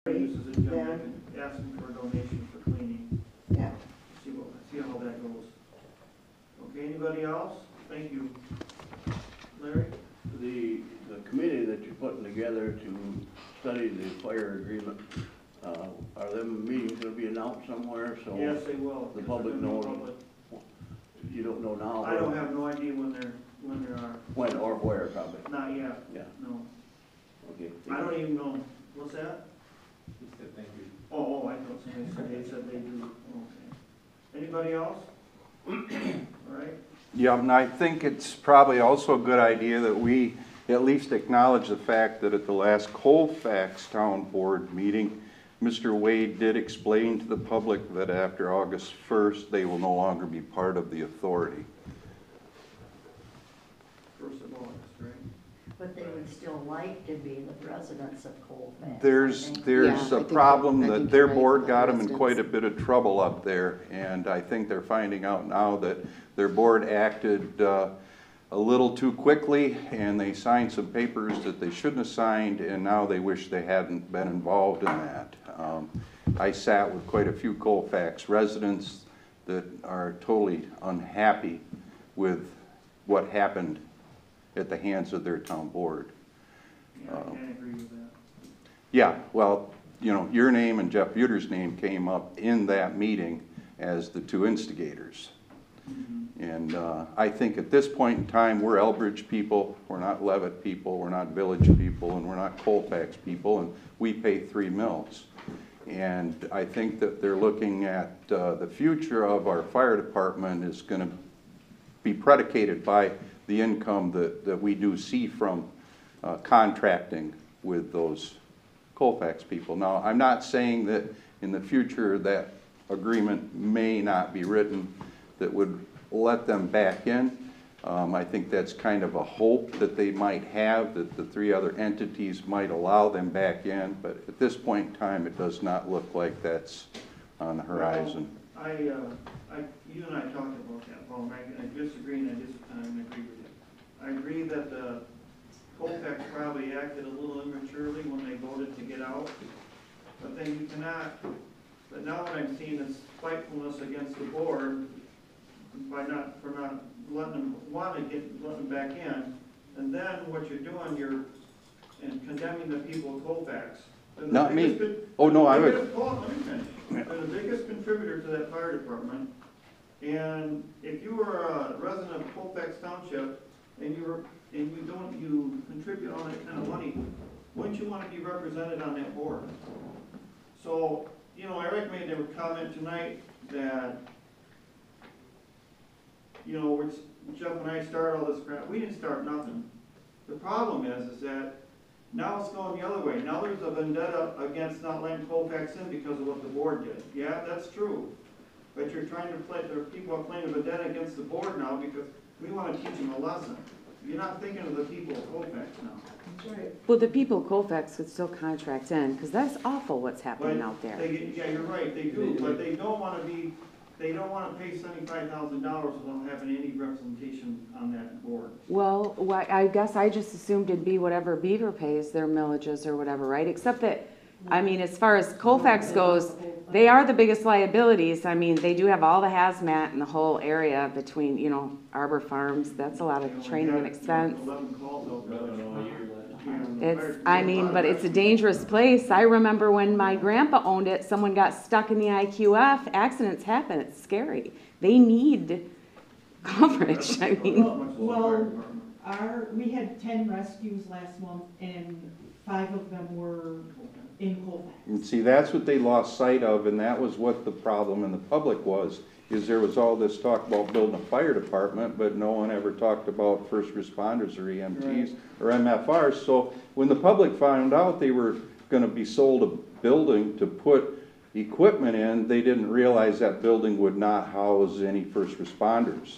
uses it, you know, asking for a donation for cleaning. Yeah. See how that goes. Okay, anybody else? Thank you. Larry? The committee that you're putting together to study the fire agreement, are them meetings gonna be announced somewhere, so? Yes, they will. The public knows. You don't know now? I don't have no idea when there are. When or where, probably? Not yet. Yeah. No. Okay. I don't even know. What's that? He said thank you. Oh, I thought somebody said they do. Okay. Anybody else? All right. Yeah, and I think it's probably also a good idea that we at least acknowledge the fact that at the last Colfax Town Board meeting, Mr. Wade did explain to the public that after August 1st, they will no longer be part of the authority. First of August, right? But they would still like to be the residents of Colfax. There's Yeah, a I problem think that their you're right board about got them in residents. quite a bit of trouble up there, and I think they're finding out now that their board acted a little too quickly, and they signed some papers that they shouldn't have signed, and now they wish they hadn't been involved in that. I sat with quite a few Colfax residents that are totally unhappy with what happened at the hands of their town board. Yeah, I can't agree with that. Yeah, well, you know, your name and Jeff Buter's name came up in that meeting as the two instigators. And I think at this point in time, we're Elbridge people, we're not Levitt people, we're not Village people, and we're not Colfax people, and we pay 3 mills. And I think that they're looking at the future of our fire department is going to be predicated by the income that we do see from contracting with those Colfax people. Now, I'm not saying that in the future that agreement may not be written that would let them back in. I think that's kind of a hope that they might have, that the 3 other entities might allow them back in, but at this point in time, it does not look like that's on the horizon. Well, you and I talked about that, Paul, and I disagree and I agree with you. I agree that the Colfax probably acted a little immaturely when they voted to get out, but then you cannot, but now what I'm seeing is spitefulness against the board for not letting them, let them back in, and then what you're doing, you're condemning the people of Colfax. Not me. Oh, no, I would. Let me finish. They're the biggest contributor to that fire department, and if you were a resident of Colfax Township and you contribute all that kind of money, wouldn't you want to be represented on that board? So, you know, Eric made a comment tonight that, you know, Jeff and I started all this crap. We didn't start nothing. The problem is that now it's going the other way. Now there's a vendetta against not letting Colfax in because of what the board did. Yeah, that's true. But you're trying to play, there are people are playing a vendetta against the board now because we want to teach them a lesson. You're not thinking of the people of Colfax now. That's right. Well, the people of Colfax could still contract in, because that's awful what's happening But out there. yeah, you're right, they do, but they don't want to pay $75,000 without having any representation on that board. Well, I guess I just assumed it'd be whatever Beaver pays their millages or whatever, right? Except that, I mean, as far as Colfax goes, they are the biggest liabilities. I mean, they do have all the hazmat in the whole area between, you know, Arbor Farms. That's a lot of training and expense. 11 calls out there. It's, I mean, but it's a dangerous place. I remember when my grandpa owned it, someone got stuck in the IQF. Accidents happen. It's scary. They need coverage. I mean, Well, we had 10 rescues last month, and 5 of them were in Colfax. And see, that's what they lost sight of, and that was what the problem in the public was, is there was all this talk about building a fire department, but no one ever talked about first responders or EMTs or MFRs. So when the public found out they were going to be sold a building to put equipment in, they didn't realize that building would not house any first responders.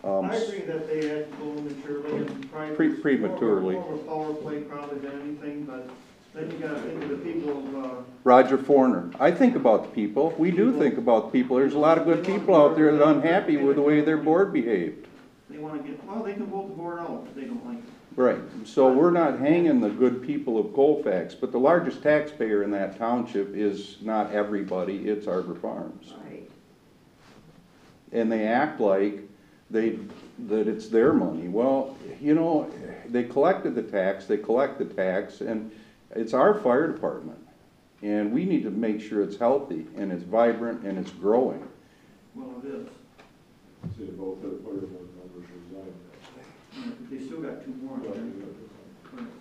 I agree that they had to go maturely and probably Prematurely. more of a power play probably than anything, but then you got to think of the people of. Roger Forner. I think about the people. We do think about the people. There's a lot of good people out there that are unhappy with the way their board behaved. They want to get, well, they can vote the board out if they don't like it. Right, so we're not hanging the good people of Colfax, but the largest taxpayer in that township is not everybody, it's Arbor Farms. Right. And they act like that it's their money. Well, you know, they collected the tax, they collect the tax, and it's our fire department. And we need to make sure it's healthy, and it's vibrant, and it's growing. Well, it is. See, both their fire board members resigned. Yeah, but they still got two more. Well, right? you got Right.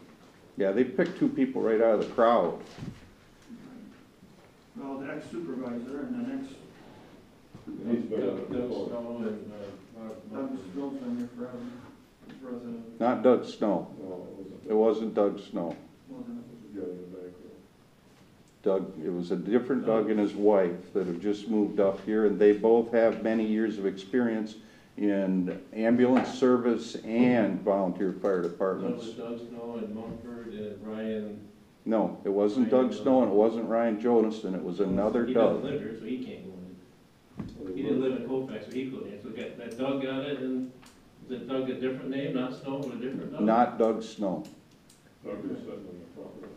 Yeah, they picked two people right out of the crowd. Well, the ex-supervisor and the next, the- He's been on it Doug before. Snow and, Doug Snow's been here forever, the president, Not Doug Snow. No, It wasn't Doug Snow. wasn't it was a guy in the back row. Doug, it was a different Doug and his wife that have just moved up here, and they both have many years of experience in ambulance service and volunteer fire That departments. was Doug Snow and Mumford and Ryan. No, it wasn't Doug Snow and it wasn't Ryan Jonathan, it was another He doesn't Doug. live here, so he can't go in. He didn't live in Colfax, so he couldn't. So that Doug got it, and is it Doug a different name, not Snow, but a different Doug? Not Doug Snow. Doug was sitting in the front row.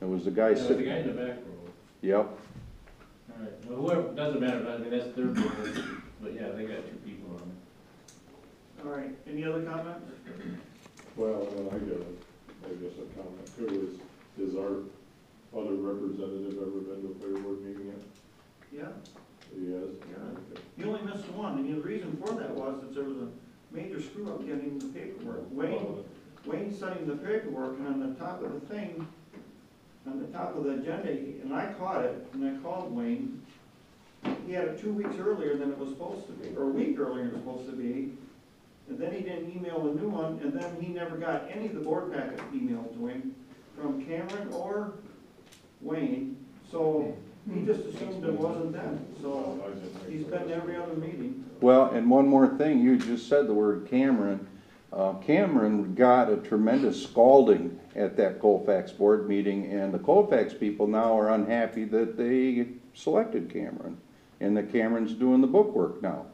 It was the Yeah, guy it was the sitting, guy in the back row. yep. All right, well, whoever, doesn't matter, I mean, that's their business, but yeah, they got two people on it. All right, any other comments? Well, and I guess a comment too is our other representative ever been to a fire board meeting yet? Yeah, He has? Yeah. Okay. you only missed one, and the reason for that was that there was a major screw-up getting the paperwork. Wayne sent him the paperwork, and on the top of the thing, on the top of the agenda, and I caught it, and I called Wayne. He had it 2 weeks earlier than it was supposed to be, or a week earlier than it was supposed to be. And then he didn't email a new one, and then he never got any of the board packet emailed to him from Cameron or Wayne. So he just assumed it wasn't them, so he's been to every other meeting. Well, and one more thing, you just said the word Cameron. Cameron got a tremendous scalding at that Colfax board meeting, and the Colfax people now are unhappy that they selected Cameron, and that Cameron's doing the bookwork now.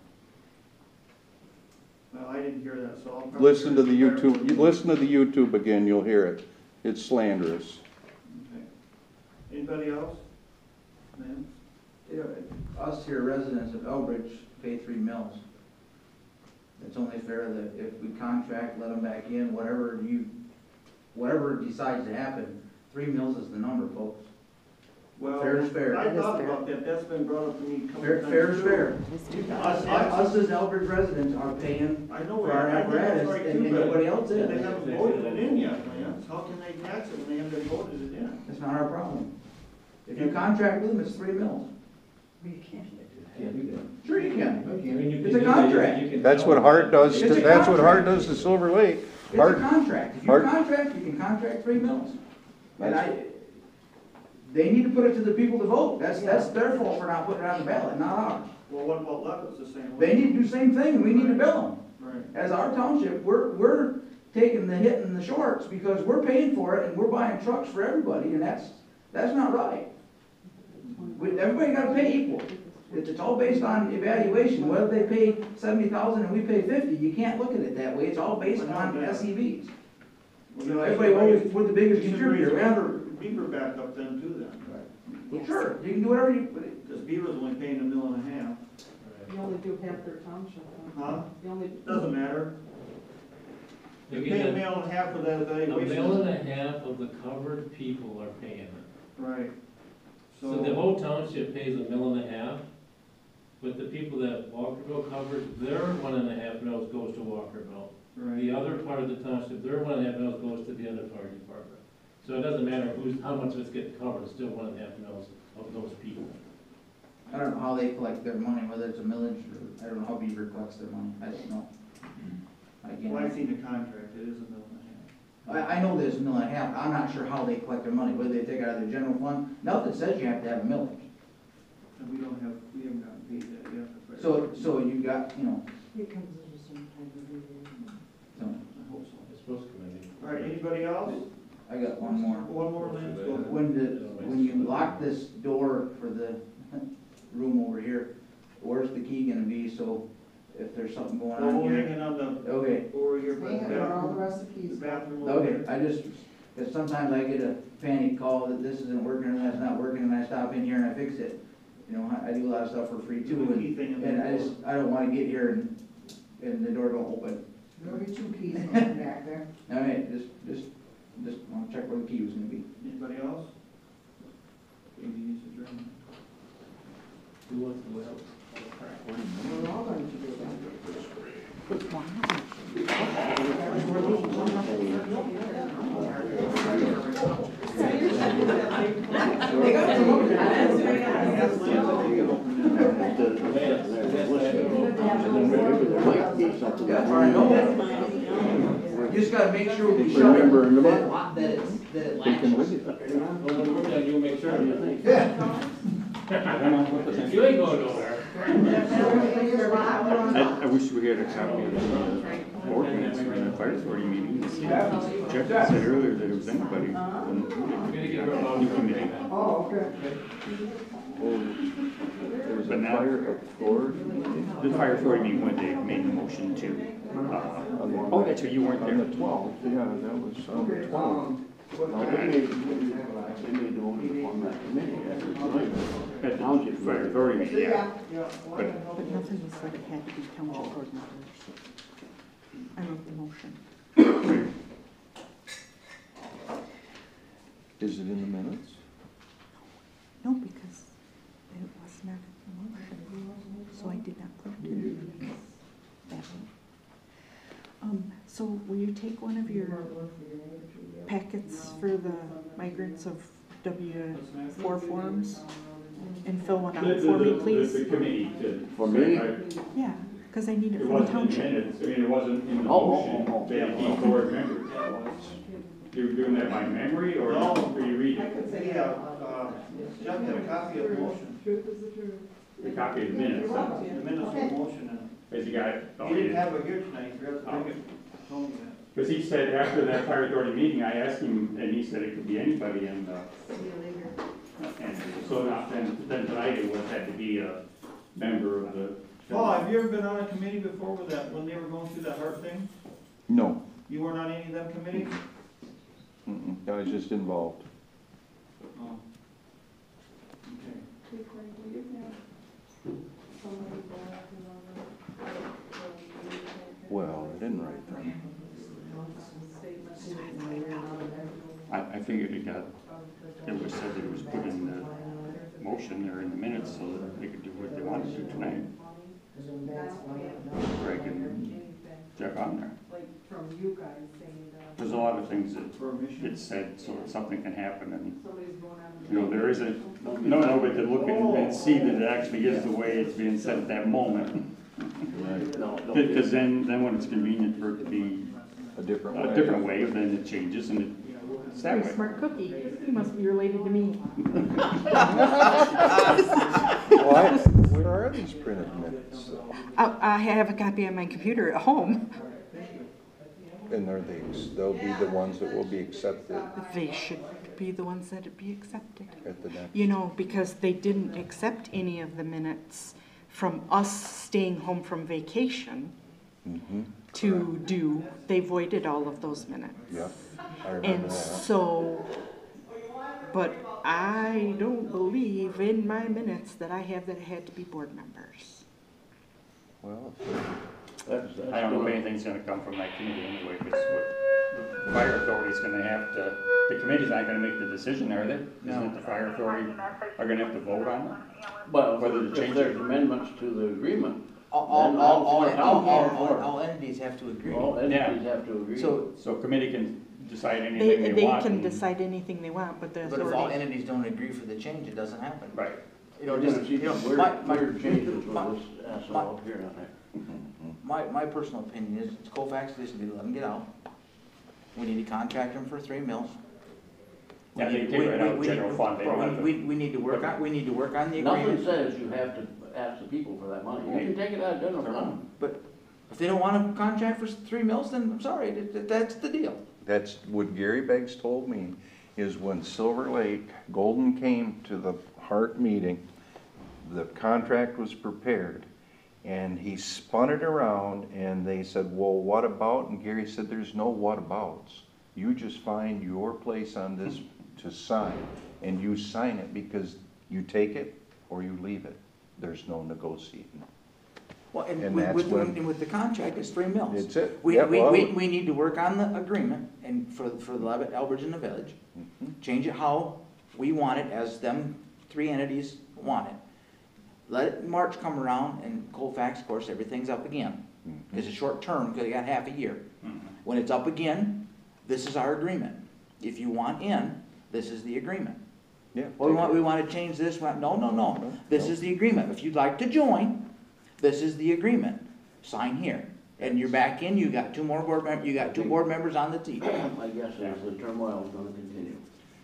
Well, I didn't hear that, so I'll probably. Listen to the YouTube, you listen to the YouTube again, you'll hear it. It's slanderous. Okay. Anybody else? Ma'am? Yeah, us here residents of Elbridge pay 3 mills. It's only fair that if we contract, let them back in, whatever decides to happen, 3 mills is the number, folks. Well, Fair is fair. I That is thought fair. about that, that's been brought up to me a couple Fair, times. fair is too. fair. Let's do Us, that. us as Elbridge residents are paying I know, for our I think that's apparatus, right and too, but nobody else they is. haven't voted it in yet, Lance. How can they tax it when they haven't voted it in? That's not our problem. If you contract with them, it's 3 mills. Can't do that. Sure you can. I mean, you It's can a do that, contract. you can That's tell what them. Hart does, It's a that's what Hart contract. does to Silver Lake. It's a Hart, contract. If you Hart- contract, you can contract 3 mills. And they need to put it to the people to vote. That's their fault for not putting it on the ballot, not ours. Well, what about Levitt's the same They way? need to do the same thing, and we need to bill them. Right. As our township, we're taking the hit and the shorts because we're paying for it and we're buying trucks for everybody, and that's not right. Everybody gotta pay equal. It's all based on evaluation, whether they pay 70,000 and we pay 50, you can't look at it that way, it's all based on SEVs. You know, everybody always, we're the biggest You should raise contributor. Beaver back up then too then. Yes. Sure, you can do whatever you, Because Beaver's only paying $1.5 million. You only do half their township. Huh? You only. Doesn't matter. They You're get paying $1.5 a- million for that $1.5 evaluation. million of the covered people are paying it. Right. So the whole township pays $1.5 million, but the people that Walkerville covers, their $1.5 million goes to Walkerville. The Right. other part of the township, their $1.5 million goes to the other fire department. So it doesn't matter how much of it's getting covered, it's still $1.5 million of those people. I don't know how they collect their money, whether it's a millage or, I don't know how Beaver collects their money, I don't know. Well, I've seen the contract, it is $1.5 million. I know there's $1.5 million, I'm not sure how they collect their money, whether they take it out of their general fund, nothing says you have to have a millage. And we haven't gotten paid that yet. So you got, It comes at a certain time of year. so, I hope so. It's supposed to come in. All right, anybody else? I got one more. One more, Lance, go ahead. When you lock this door for the room over here, where's the key gonna be? So if there's something going Well, on we'll hang here. it on the, Okay, over your Hang it where all the recipes go. bathroom. okay, I just, cause sometimes I get a panic call that this isn't working and that's not working, and I stop in here and I fix it. You know, I do a lot of stuff for free too, Key thing in and the door. I don't wanna get here and the door don't open. There'll be 2 keys going back there. I mean, just wanna check where the key was gonna be. Anybody else? Maybe use the adjournment. Who wants to go out? We're all going to do that. Yeah, I know. You just gotta make sure we shut it. Remember in the month. That it latches. Well, when we're done, you'll make sure. Yeah. You ain't going nowhere. I wish we had a copy of the board minutes from the fire authority meetings. Jeff said earlier that it was anybody We're gonna get rid of all new the committee. Oh, okay. There's But a now- fire authority. The fire authority meeting when they made the motion to, oh, that's right, you weren't On the there. 12th, yeah, that was on the 12th. No, they made the only form that committee after tonight. At the Township fire authority meeting, yeah. But But nothing was said it had to be township board members. I wrote the motion. Is it in the minutes? No, because it was not a motion, so I did not put it in the minutes that way. So will you take one of your packets for the migrants of W4 forms and fill one out for me, please? The committee did. For me? Yeah, because I need it It for the wasn't in the township. minutes, I mean, it wasn't in the Oh, motion, oh, oh. that he board members. You were doing that by memory, or No. were you reading? Yeah, Jeff had a copy of the motion, Truth is the truth. The copy of the minutes, the minutes of the motion, and as you got it. he didn't have it here tonight, he forgot to bring it, told me that. Because he said after that fire authority meeting, I asked him, and he said it could be anybody, and so now, then tonight it was, had to be a member of the. Paul, have you ever been on a committee before with that, when they were going through that heart thing? No. You weren't on any of them committees? I was just involved. Oh. Okay. Well, I didn't write them. I figured it was said that it was put in the motion or in the minutes so that they could do what they wanted to do tonight. Greg and Jeff on there. From you guys saying that. There's a lot of things that Permission? get said so that something can happen, and, Somebody's going on. you know, there isn't, nobody could look and see that it actually is the way it's being said at that moment. No, don't Because then when it's convenient for it to be A different way. a different way, then it changes and it's that You're a way. smart cookie. You must be related to me. Where are these printed minutes? I have a copy on my computer at home. And they'll be the ones that will be accepted They should be the ones that be accepted. at the next. You know, because they didn't accept any of the minutes from us staying home from vacation Mhm. to do. They voided all of those minutes. Yep, I remember And that. so, but I don't believe in my minutes that I have that it had to be board members. Well, That's I don't know if anything's gonna come from that committee anyway, because the fire authority's gonna have to, the committee's not gonna make the decision, are they? Isn't it the fire authority are gonna have to vote on it? But Whether to if change there's it. amendments to the agreement, All entities have to agree. all entities have to agree. So committee can decide anything they want. They can and- decide anything they want, but the But if all authority. entities don't agree for the change, it doesn't happen. Right. You know, You're just, gonna see you know, some weird changes with this asshole up here, aren't they? my personal opinion is, it's Colfax, they should let them get out. We need to contract them for 3 mills. We Yeah, they need- take it out of general fund, they don't have to. We need to work on the Nothing agreement. says you have to ask the people for that money. You can take it out of general fund. But if they don't want to contract for 3 mills, then I'm sorry, that's the deal. that's what Gary Beggs told me, is when Silver Lake, Golden came to the Hart meeting, the contract was prepared, And he spun it around and they said, well, what about? And Gary said, there's no what abouts. You just find your place on this to sign, and you sign it because you take it or you leave it. There's no negotiating. Well, and And with, that's with, when- and with the contract, it's 3 mills. That's it. We, Yeah, we, well- we need to work on the agreement and for the Levitt, Elbridge and the village. Change it how we want it, as them 3 entities want it. Let it March come around and Colfax, of course, everything's up again. Because it's short term, because they got half a year. When it's up again, this is our agreement. If you want in, this is the agreement. Yeah. Well, we want to change this, no. This is the agreement. If you'd like to join, this is the agreement. Sign here. And you're back in, you got 2 more board members, you got 2 board members on the team. My guess is the turmoil is gonna continue.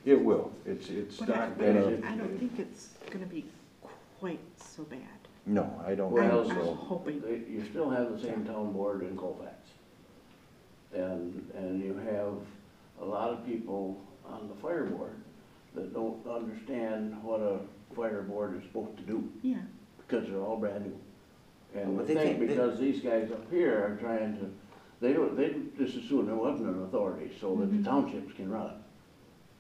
It will. It's But not I gonna, don't think it's gonna be quite so bad. no, I don't Well, think I'm so. hoping. You still have the same town board in Colfax. And you have a lot of people on the fire board that don't understand what a fire board is supposed to do, Yeah. because they're all brand new. And But they they think can't- because these guys up here are trying to, they just assume there wasn't an authority so that the townships can run it.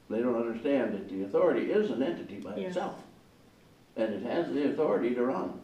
They don't understand that the authority is an entity by Yeah. itself. And it has the authority to run.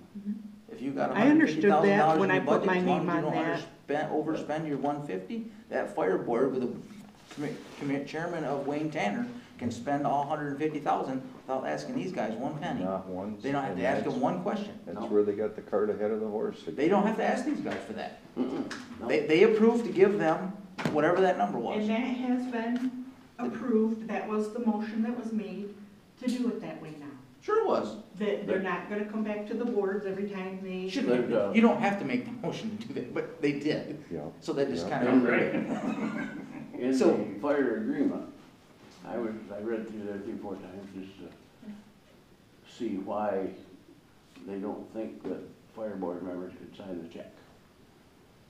If you got I understood that $150,000 when in I your put budget, my as long name as you on don't that. overspend your 150, that fire board with the chairman of Wayne Tanner can spend all 150,000 without asking these guys 1 penny. Not one. They don't have to ask them 1 question. That's where they got the cart ahead of the horse. They don't have to ask these guys for that. No. They approved to give them whatever that number was. And that has been approved, that was the motion that was made to do it that way now. Sure it was. That they're not gonna come back to the boards every time they. Shouldn't, you don't have to make the motion to do that, but they did. Yeah. So that just Yeah. kind Right. of. In So- the fire agreement, I read through there 3-4 times just to see why they don't think that fire board members could sign the check.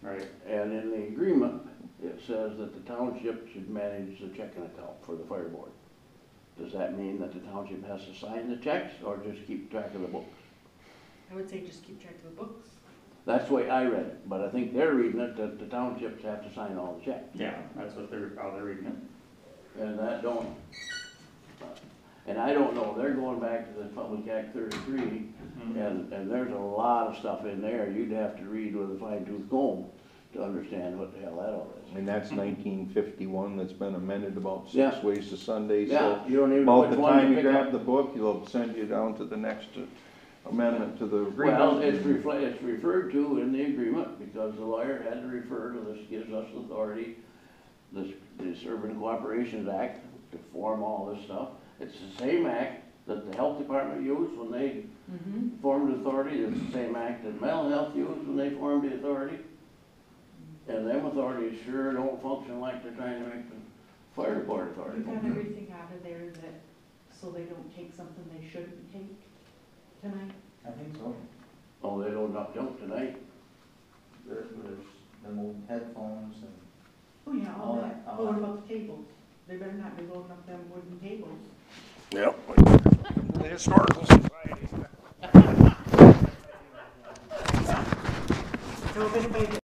Right. And in the agreement, it says that the township should manage the checking account for the fire board. Does that mean that the township has to sign the checks or just keep track of the books? I would say just keep track of the books. That's the way I read it, but I think they're reading it that the townships have to sign all the checks. Yeah, that's what how they're reading it. And that don't, and I don't know, they're going back to the Public Act 33, and there's a lot of stuff in there you'd have to read with a fine tooth comb to understand what the hell that all is. And that's 1951, that's been amended about 6 Yeah. ways to Sunday, Yeah, so you don't even know about which the one to time you pick grab up. the book, you'll send you down to the next amendment to the Well, agreement. it's referred to in the agreement, because the lawyer had to refer to this, gives us authority, this Urban Cooperations Act, to form all this stuff. It's the same act that the health department used when they formed the authority, it's the same act that mental health used when they formed the authority. And them authorities sure don't function like they're trying to make the fire board authority You got function. everything out of there that, so they don't take something they shouldn't take tonight? I think so. Oh, they don't knock junk tonight. There's them old headphones and. Oh, yeah, all All that. that, all Oh, what that. about the tables? They better not be loading up them wooden tables. Yep. The historical